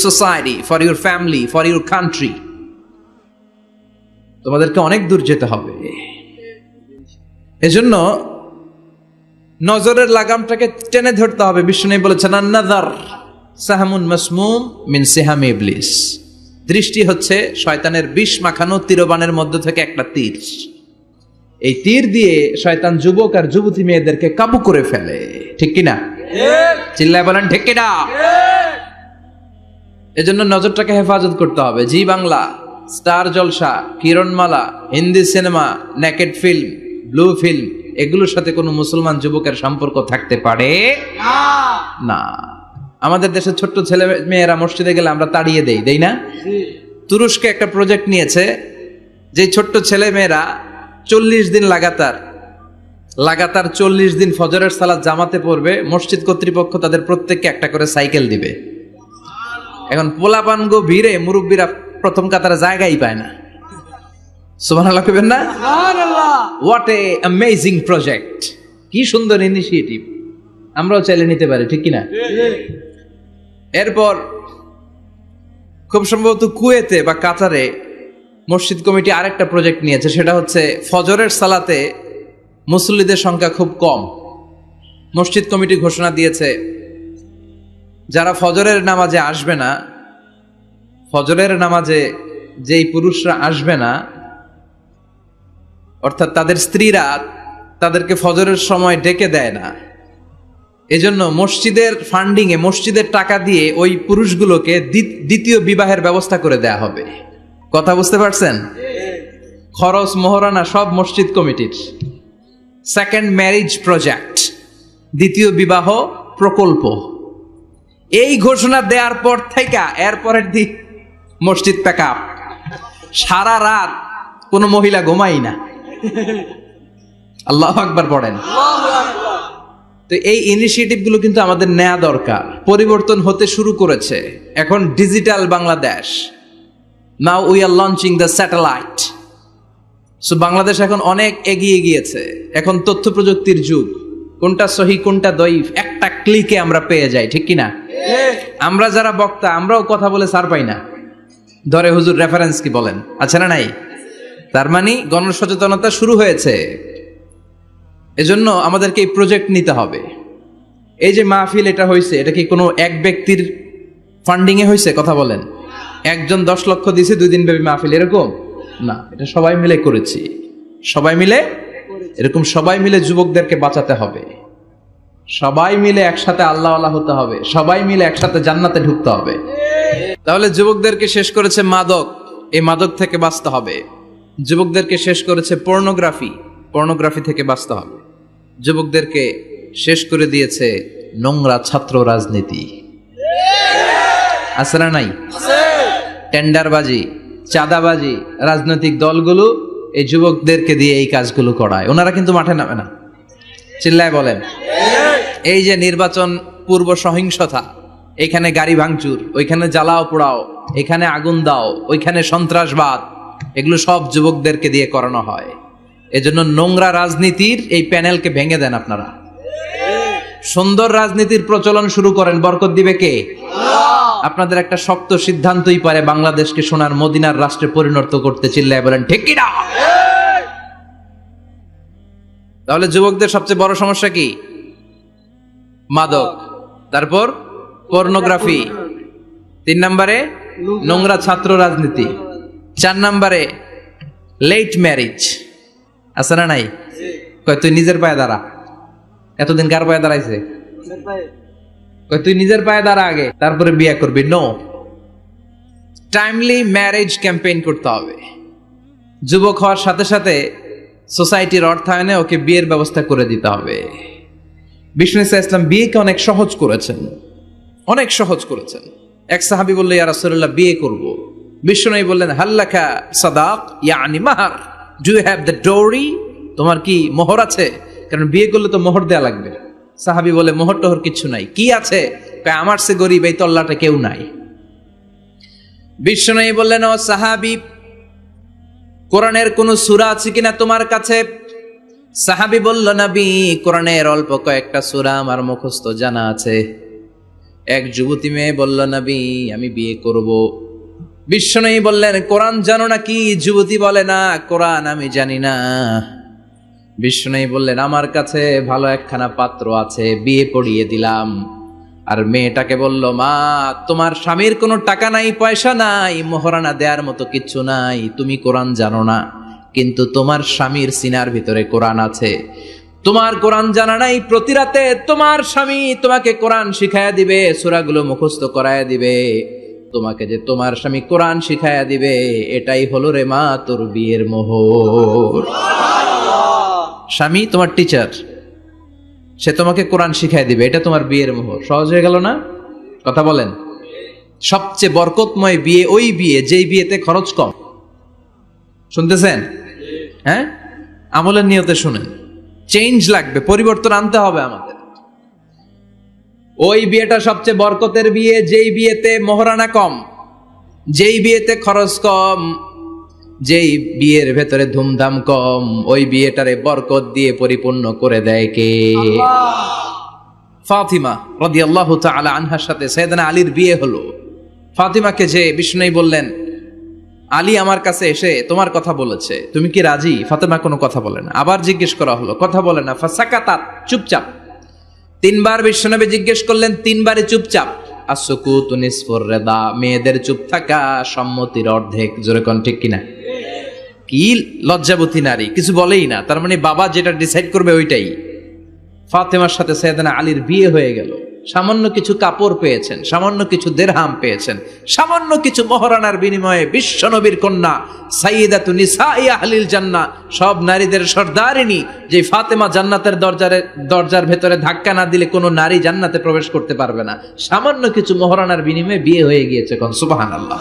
society, for your family, for your country. তোমাদেরকে অনেক দূর যেতে হবে। এজন্য নজরের লাগামটাকে টেনে ধরতে হবে। বিষ্ণু বলেছেন আন-নাযার সাহমুন মাসমুম মিন সিহামি ইবলিস। দৃষ্টি হচ্ছে শয়তানের বিষ মাখানো তীরবানের মধ্য থেকে একটা তীর। এই তীর দিয়ে শয়তান যুবক আর যুবতী মেয়েদেরকে কাবু করে ফেলে। ঠিক কিনা? চিল্লায় বলেন ঠিক কিনা? এজন্য নজরটাকে হেফাজত করতে হবে। Zee Bangla, Star Jalsha, Kiranmala, Hindi cinema, naked film, blue film, এগুলোর সাথে কোনো মুসলমান যুবকের সম্পর্ক থাকতে পারে না। আমাদের দেশের ছোট্ট ছেলে মেয়েরা মসজিদে গেলে আমরা তাড়িয়ে দেই না? তুরস্কে একটা প্রজেক্ট নিয়েছে, যে ছোট্ট ছেলে মেয়েরা 40 দিন লাগাতার 40 দিন ফজরের সালাত জামাতে পড়বে। মসজিদ কর্তৃপক্ষ তাদের প্রত্যেককে একটা করে সাইকেল দিবে। এখন পোলাপানগো ভিড়ে মুরব্বীরা প্রথম কাতারে জায়গাই পায় না। সুবহানাল্লাহ কইবেন না? সুবহানাল্লাহ। What a amazing project! কি সুন্দর ইনিশিয়েটিভ, আমরাও চাইলে নিতে পারি। ঠিক কিনা? এরপর খুব সম্ভবত কুয়েতে বা কাতারে মসজিদ কমিটি আরেকটা প্রজেক্ট নিয়েছে, সেটা হচ্ছে ফজরের সালাতে মুসল্লিদের সংখ্যা খুব কম। মসজিদ কমিটি ঘোষণা দিয়েছে যারা ফজরের নামাজে আসবে না, ফজরের নামাজে যেই পুরুষরা আসবে না, অর্থাৎ তাদের স্ত্রীরা তাদেরকে ফজরের সময় ডেকে দেয় না, এজন্য মসজিদের ফান্ডিং এ, মসজিদের টাকা দিয়ে ওই পুরুষগুলোকে দ্বিতীয় বিবাহের ব্যবস্থা করে দেয়া হবে। কথা বুঝতে পারছেন? খরচ মোহরানা সব মসজিদ কমিটির। সেকেন্ড ম্যারেজ প্রজেক্ট, দ্বিতীয় বিবাহ প্রকল্প। এই ঘোষণা দেওয়ার পর থেকে এরপরের দিন মসজিদ প্যাকআপ। সারা রাত কোনো মহিলা ঘুমাই না। আল্লাহু আকবার পড়েন। তো এই ইনিশিয়েটিভ গুলো কিন্তু আমাদের নেওয়া দরকার। পরিবর্তন হতে শুরু করেছে। এখন digital Bangladesh. Now we are launching the satellite. So Bangladesh এখন অনেক এগিয়ে গিয়েছে। এখন তথ্য প্রযুক্তির যুগ। কোনটা সহি কোনটা দঈফ একটা ক্লিকে আমরা পেয়ে যাই। ঠিক কিনা? আমরা যারা বক্তা, আমরাও কথা বলে সার পাই না। ধরে হুজুর রেফারেন্স কি বলেন, আছে না নাই? তার মানে গণসচেতনতা শুরু হয়েছে। এজন্য আমাদেরকে এই প্রজেক্ট নিতে হবে। এই যে মাহফিল এটা হয়েছে, এটা কি কোনো এক ব্যক্তির ফান্ডিং এ হয়েছে? কথা বলেন। একজন 10 লক্ষ দিয়েছে 2 দিন ব্যাপী মাহফিল, এরকম না। এটা সবাই মিলে করেছি। সবাই মিলে, এরকম সবাই মিলে যুবকদেরকে বাঁচাতে হবে। সবাই মিলে একসাথে আল্লাহওয়ালা হতে হবে। সবাই মিলে একসাথে জান্নাতে ঢুকতে হবে। তাহলে যুবকদেরকে শেষ করেছে মাদক, এই মাদক থেকে বাঁচতে হবে। যুবকদেরকে শেষ করেছে পর্নোগ্রাফি থেকে বাঁচতে হবে। যুবকদেরকে শেষ করে দিয়েছে নোংরা ছাত্র রাজনীতি। আছে না নাই? টেন্ডারবাজি, চাঁদাবাজি, রাজনৈতিক দলগুলো এই যুবকদেরকে দিয়ে এই কাজগুলো করায়। ওনারা কিন্তু মাঠে নামে না। চিল্লায় বলেন। এই যে নির্বাচন পূর্ব সহিংসতা, এখানে গাড়ি ভাঙচুর, ওইখানে জ্বালাও পোড়াও, এখানে আগুন দাও, ওইখানে সন্ত্রাসবাদ, এগুলো সব যুবকদেরকে দিয়ে করানো হয়। এজন্য নোংরা রাজনীতির এই প্যানেলকে ভেঙে দেন আপনারা। সুন্দর রাজনীতির প্রচলন শুরু করেন। বরকত দিবে কে? আপনাদের একটা শক্ত সিদ্ধান্তই পারে বাংলাদেশকে সোনার মদিনার রাষ্ট্রে পরিণত করতে। চিল্লায় বলেন ঠিক কিনা? তাহলে যুবকদের সবচেয়ে বড় সমস্যা কি? মাদক, তারপর পর্নোগ্রাফি, 3 নম্বরে নোংরা ছাত্র রাজনীতি, 4 নম্বরে লেট ম্যারেজ। আছে না নাই? কয় তুই নিজের পায়ে দাঁড়া। এতদিন কার পায়ে দাঁড়াইছে? কয় তুই নিজের পায়ে দাঁড়া আগে, তারপরে বিয়ে করবি। নো, টাইমলি ম্যারেজ ক্যাম্পেইন করতে হবে। যুবক হওয়ার সাথে সাথে সোসাইটির অর্থায়নে ওকে বিয়ের ব্যবস্থা করে দিতে হবে। বিষ্ণু ইসলাম বিয়েকে অনেক সহজ করেছেন, অনেক সহজ করেছেন। এক সাহাবী বলল, ইয়া রাসূলুল্লাহ, বিয়ে করব। বিষ্ণু বললেন, হাল্লাকা সাদাক, ইয়ানি মাহর, ডু ইউ হ্যাভ দ্য ডোরি? তোমার কি মোহর আছে? কারণ বিয়ে করলে তো মোহর দেয়া লাগবে। সাহাবী বলে, মোহর টোহর কিছু নাই। কি আছে? আমার সে গরিব এই তল্লাটা কেউ নাই। বিষ্ণু বললেন, ও সাহাবী, কোরআনের কোন সূরা আছে কিনা তোমার কাছে? সাহাবী বলল, নবী, কোরআনের অল্প কয়েকটা সূরা আমার মুখস্থ জানা আছে। এক যুবতী মেয়ে বলল, নবী আমি বিয়ে করব। বিশ্বনবী বললেন, কোরআন জানো নাকি? যুবতী বলে, না কোরআন আমি জানি না। বিশ্বনবী বললেন, আমার কাছে ভালো একখানা পাত্র আছে, বিয়ে পড়িয়ে দিলাম। আর মেয়েটাকে বলল, মা তোমার স্বামীর কোনো টাকা নাই, পয়সা নাই, মোহরানা দেওয়ার মতো কিচ্ছু নাই, তুমি কোরআন জানো না, কিন্তু তোমার স্বামীর সিনার ভিতরে কোরআন আছে। তোমার কোরআন জানা নাই, প্রতি রাতে তোমার স্বামী তোমাকে কোরআন শিখায়া দিবে, সূরাগুলো মুখস্থ করায়া দিবে। তোমাকে যে তোমার স্বামী কোরআন শিখায়া দিবে, এটাই হলো রে মা তোর বিয়ের মোহর। স্বামী তোমার টিচার, সে তোমাকে কোরআন শিখায় দিবে, এটা তোমার বিয়ের মোহর। সহজ হয়ে গেল না? কথা বলেন। সবচেয়ে বরকতময় বিয়ে ওই বিয়ে যেই বিয়েতে খরচ কম। শুনতেছেন? হ্যাঁ, আমলের নিয়তে শুনেন। চেঞ্জ লাগবে, পরিবর্তন আনতে হবে আমাদের। ওই বিয়েটা সবচেয়ে বরকতের বিয়ে যেই বিয়েতে মোহরানা কম, যেই বিয়েতে খরচ কম, যেই বিয়ের ভেতরে ধুমধাম কম। ওই বিয়েটারে বরকত দিয়ে পরিপূর্ণ করে দেয় কে? ফাতিমা রাদিয়াল্লাহু তাআলা আনহার সাথে সাইয়েদনা আলীর বিয়ে হলো। ফাতিমাকে যে বিষ্ণুই বললেন, আলী আমার কাছে এসে তোমার কথা বলেছে, তুমি কি রাজি? ফাতিমা কোনো কথা বলে না। আবার জিজ্ঞেস করা হলো, কথা বলে না। ফাসাকাতাত, চুপচাপ। তিনবার বিশ্বনবী জিজ্ঞেস করলেন, তিনবারই চুপচাপ। আসুকুতু নিসফুর রিদা, মেয়েদের চুপ থাকা সম্মতির অর্ধেক। জোরে কোন ঠিক কিনা? কি লজ্জাবতী নারী, কিছু বলেই না, তার মানে বাবা যেটা ডিসাইড করবে ওইটাই। ফাতেমার সাথে সাইয়েদনা আলীর বিয়ে হয়ে গেল। সামান্য কিছু কাপড় পেয়েছেন, সামান্য কিছু দিরহাম পেয়েছেন, সামান্য কিছু মোহরানার বিনিময়ে বিশ্বনবীর কন্যা সাইয়্যিদাতু নিসাই আহলিল জান্নাহ, সব নারীদের সর্দারিনী, যে ফাতেমা জান্নাতের দরজার ভেতরে ধাক্কা না দিলে কোনো নারী জান্নাতে প্রবেশ করতে পারবে না। সামান্য কিছু মোহরানার বিনিময়ে বিয়ে হয়ে গিয়েছে। কোন সুবহানাল্লাহ।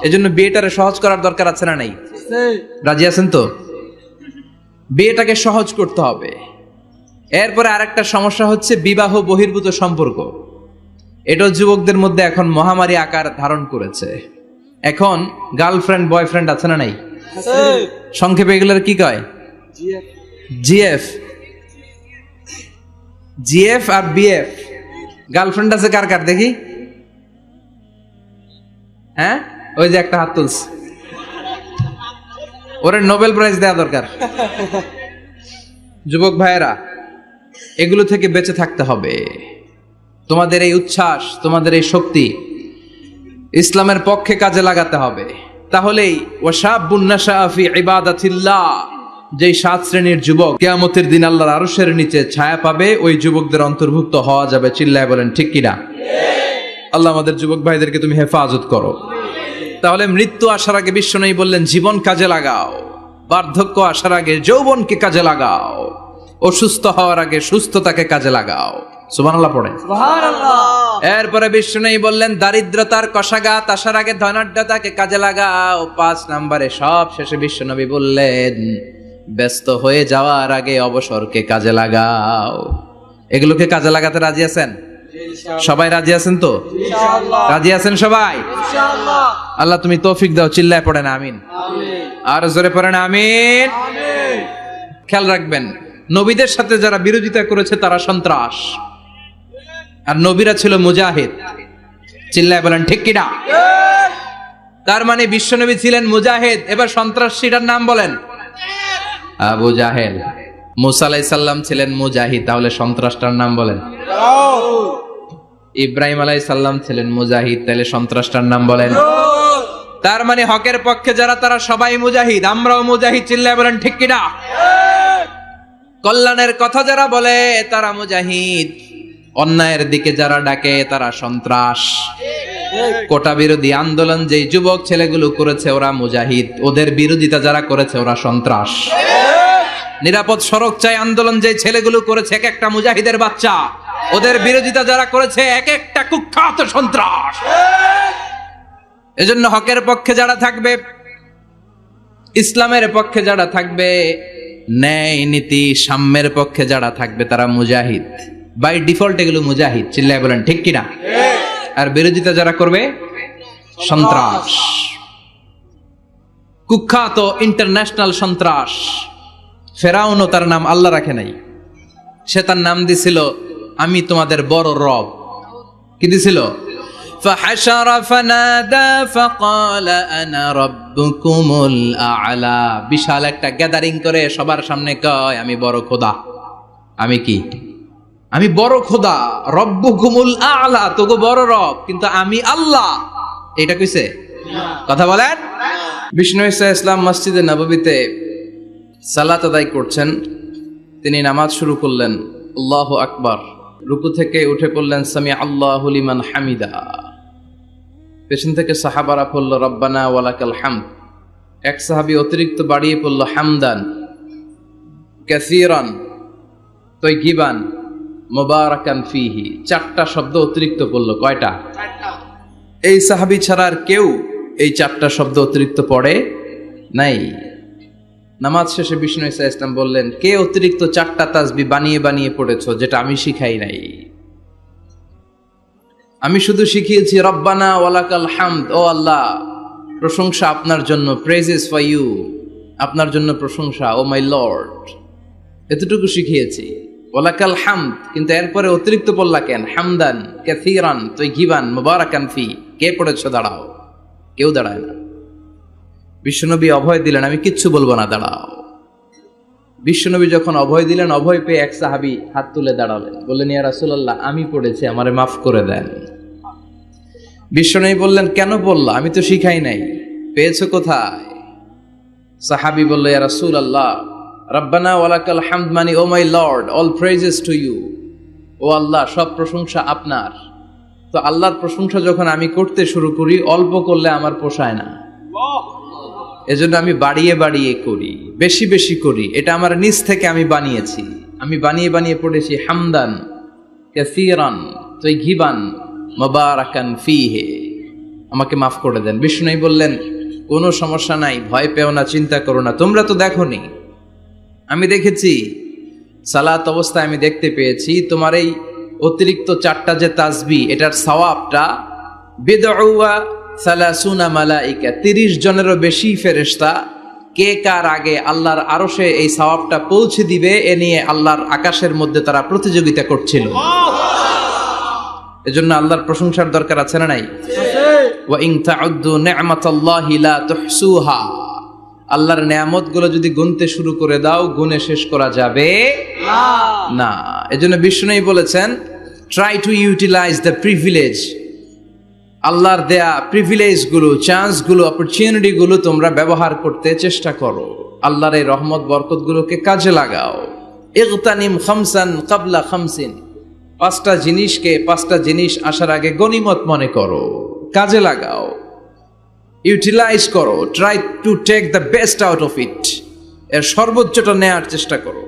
এজন্য বিয়েটারে সহজ করার দরকার আছে না নাই? রাজি আছেন তো? বিয়েটাকে সহজ করতে হবে। এরপরে আরেকটা সমস্যা হচ্ছে বিবাহ বহির্ভূত সম্পর্ক। এটা যুবকদের মধ্যে এখন মহামারী আকার ধারণ করেছে। এখন গার্লফ্রেন্ড বয়ফ্রেন্ড আছে না নাই? সংক্ষেপে এগুলোর কি কয়? জিএফ। জিএফ আর বিএফ। গার্লফ্রেন্ড আছে কার কার দেখি? হ্যাঁ, ওই যে একটা হাত তুলছে, ওরে নোবেল প্রাইজ দেওয়া দরকার। যুবক ভাইয়েরা, এগুলো থেকে বেঁচে থাকতে হবে। তোমাদের এই উচ্ছ্বাস, তোমাদের এই শক্তি ইসলামের পক্ষে কাজে লাগাতে হবে। তাহলেই ওয়াশাবুন নাশা ফি ইবাদাতিল্লাহ, যেই 7 শ্রেণীর যুবক কিয়ামতের দিন আল্লাহর আরশের নিচে ছায়া পাবে, ওই যুবকদের অন্তর্ভুক্ত হওয়া যাবে। চিল্লায় বলেন ঠিক কিনা? আল্লাহ আমাদের যুবক ভাইদেরকে তুমি হেফাজত করো। তাহলে মৃত্যু আসার আগে বিশ্বনবী বললেন, জীবন কাজে লাগাও। বার্ধক্য আসার আগে যৌবনকে কাজে লাগাও। অসুস্থ হওয়ার আগে সুস্থতাকে কাজে লাগাও। সুবহানাল্লাহ পড়েন। সুবহানাল্লাহ। এরপরে বিষ্ণু বললেন, দারিদ্রতার কষাঘাত আসার আগে ধনাঢ্যতাকে কাজে লাগাও। 5 নম্বরে সব শেষে বিশ্বনবী বললেন, ব্যস্ত হয়ে যাওয়ার আগে অবসরকে কাজে লাগাও। এগুলোকে কাজে লাগাতে রাজি আছেন? সবাই রাজি আছেন তো? ইনশাআল্লাহ। রাজি আছেন সবাই? ইনশাআল্লাহ। আল্লাহ তুমি তৌফিক দাও। চিল্লায় পড়েন আমিন। আমিন। আর জোরে পড়েন আমিন। আমিন। খেয়াল রাখবেন, নবীদের সাথে যারা বিরোধিতা করেছে তারা সন্ত্রাস, আর নবীরা ছিল মুজাহিদ। চিল্লায় বলেন ঠিক কিনা? তার মানে বিশ্বনবী ছিলেন মুজাহিদ। এবার সন্ত্রাসীটার নাম বলেন। আবু জাহেল। মুসা আলাইহিস সালাম ছিলেন মুজাহিদ, তাহলে সন্ত্রাসটার নাম বলেন। ইব্রাহিম আলাইহিস সালাম ছিলেন মুজাহিদ, তাহলে সন্ত্রাসটার নাম বলেন। তার মানে হকের পক্ষে যারা তারা সবাই মুজাহিদ, আমরাও মুজাহিদ। চিল্লায় বলেন ঠিক কিনা? কল্যাণের কথা যারা বলে তারা মুজাহিদ, অন্যায়ের দিকে যারা ডাকে তারা সন্ত্রাস। কোটা বিরোধী আন্দোলন যেই যুবক ছেলেগুলো করেছে ওরা মুজাহিদ, ওদের বিরোধিতা যারা করেছে ওরা সন্ত্রাস। নিরাপদ সড়ক চাই আন্দোলন যে ছেলেগুলো করেছে এক একটা মুজাহিদের বাচ্চা, ওদের বিরোধিতা যারা করেছে এক একটা কুখ্যাত সন্ত্রাস। এজন্য হকের পক্ষে যারা থাকবে, ইসলামের পক্ষে যারা থাকবে, ন্যায় নীতি সাম্যের পক্ষে যারা থাকবে তারা মুজাহিদ। বাই ডিফল্ট এগুলো মুজাহিদ। চিল্লায় বলেন ঠিক কিনা? আর বিরোধিতা যারা করবে সন্ত্রাস, কুখ্যাত ইন্টারন্যাশনাল সন্ত্রাস। ফেরাউনও তার নাম আল্লাহ রাখে নাই, সে তার নাম দিছিল আমি তোমাদের বড় রব। কি দিছিল? فحشر فنادى فقال انا ربكم الاعلى। বিশাল একটা গ্যাদারিং করে সবার সামনে কয় আমি বড় খোদা। আমি কি? আমি বড় খোদা, রব্বুকুমুল আ'লা, তোগো বড় রব, কিন্তু আমি আল্লাহ। এটা কইছে? কথা বলেন। বিষ্ণু ঈসা ইসলাম মসজিদে নববীতে সালাত আদায় করছেন। তিনি নামাজ শুরু করলেন, আল্লাহু আকবার। রুকু থেকে উঠে পড়লেন সামি আল্লাহু লিমান হামিদা। পেছন থেকে সাহাবারা পড়ল রব্বানা ওয়ালাকাল হামদ। এক সাহাবী অতিরিক্ত বাড়িয়ে পড়ল হামদান কাসীরান তাইয়িবান মুবারাকান ফিহি। চারটা শব্দ অতিরিক্ত পড়ল। কয়টা? এই সাহাবী ছাড়া আর কেউ এই চারটা শব্দ অতিরিক্ত পড়ে নাই। নামাজ শেষে বিষ্ণু ঈসা ইসলাম বললেন, কে অতিরিক্ত চারটা তাসবিহ বানিয়ে বানিয়ে পড়েছো যেটা আমি শিখাই নাই? আমি শুধু শিখিয়েছি রব্বানা ওয়ালাকাল হামদ, ও আল্লাহ প্রশংসা আপনার জন্য, প্রেজেস ফর ইউ, আপনার জন্য প্রশংসা, ও মাই লর্ড, এতটুকু শিখিয়েছি। ওয়ালাকাল হামদ, কিন্তু এরপরে অতিরিক্ত বললা কেন? হামদান কাসীরান তাইয়িবান মুবারাকান ফি। কে পড়েছো? দাঁড়াও। কেউ দাঁড়ায় না। বিশ্বনবী অভয় দিলেন, আমি কিচ্ছু বলবো না, দাঁড়াও। বিশ্বনবী যখন অভয় দিলেন, অভয় পেয়ে এক সাহাবী হাত তুলে দাঁড়ালেন, বললেন ইয়া রাসূলুল্লাহ আমি পড়েছি, আমারে মাফ করে দেন। বিশ্বনবী বললেন, কেন বললা? আমি তো শিখাই নাই। পেয়েছো কোথায়? সাহাবী বলল, ইয়া রাসূলুল্লাহ রব্বানা ওয়ালাকাল হামদ মানে O my lord, all praises to you, O আল্লাহ সব প্রশংসা আপনার। তো আল্লাহর প্রশংসা যখন আমি করতে শুরু করি, অল্প করলে আমার পোষায় না, এজন্য আমি বাড়িয়ে বাড়িয়ে করি, বেশি বেশি করি। এটা আমার নিজ থেকে আমি বানিয়েছি। আমি বানিয়ে বানিয়ে পড়েছি হামদান কাসীরান তাইয়িবান মুবারাকান ফিহি। আমাকে মাফ করে দেন। বিষ্ণু বললেন, কোনো সমস্যা নাই, ভয় পেও না, চিন্তা করো না। তোমরা তো দেখোনি, আমি দেখেছি। সালাত অবস্থায় আমি দেখতে পেয়েছি তোমার এই অতিরিক্ত চারটা যে তাসবিহ, এটার সওয়াবটা বিদউয়া সালাসুনা মালাইকা, 30 জনেরও বেশি ফেরেশতা কে কার আগে আল্লাহর আরশে এই সওয়াবটা পৌঁছে দিবে এ নিয়ে আল্লাহর আকাশের মধ্যে তারা প্রতিযোগিতা করছিল। এজন্য আল্লাহর প্রশংসার দরকার আছে না নাই? ওয়া ইন তাউদ্দু নি'মাতাল্লাহি লা তুহসুহা। আল্লাহর নেয়ামতগুলো যদি গুনতে শুরু করে দাও, গুনে শেষ করা যাবে না। এজন্য বিষ্ণুই বলেছেন, try to utilise the privilege. আল্লাহর দেয়া প্রিভিলেজ গুলো, চান্স গুলো, অপরচুনিটি গুলো তোমরা ব্যবহার করতে চেষ্টা করো। আল্লাহর এই রহমত বরকত গুলোকে কাজে লাগাও। ইগতানিম খামসান ক্বাবলা খামসিন, 5টা জিনিসকে 5টা জিনিস আসার আগে গনিমত মনে করো, কাজে লাগাও, ইউটিলাইজ করো। Try to take the best out of it, এর সর্বোচ্চটা নেয়ার চেষ্টা করো।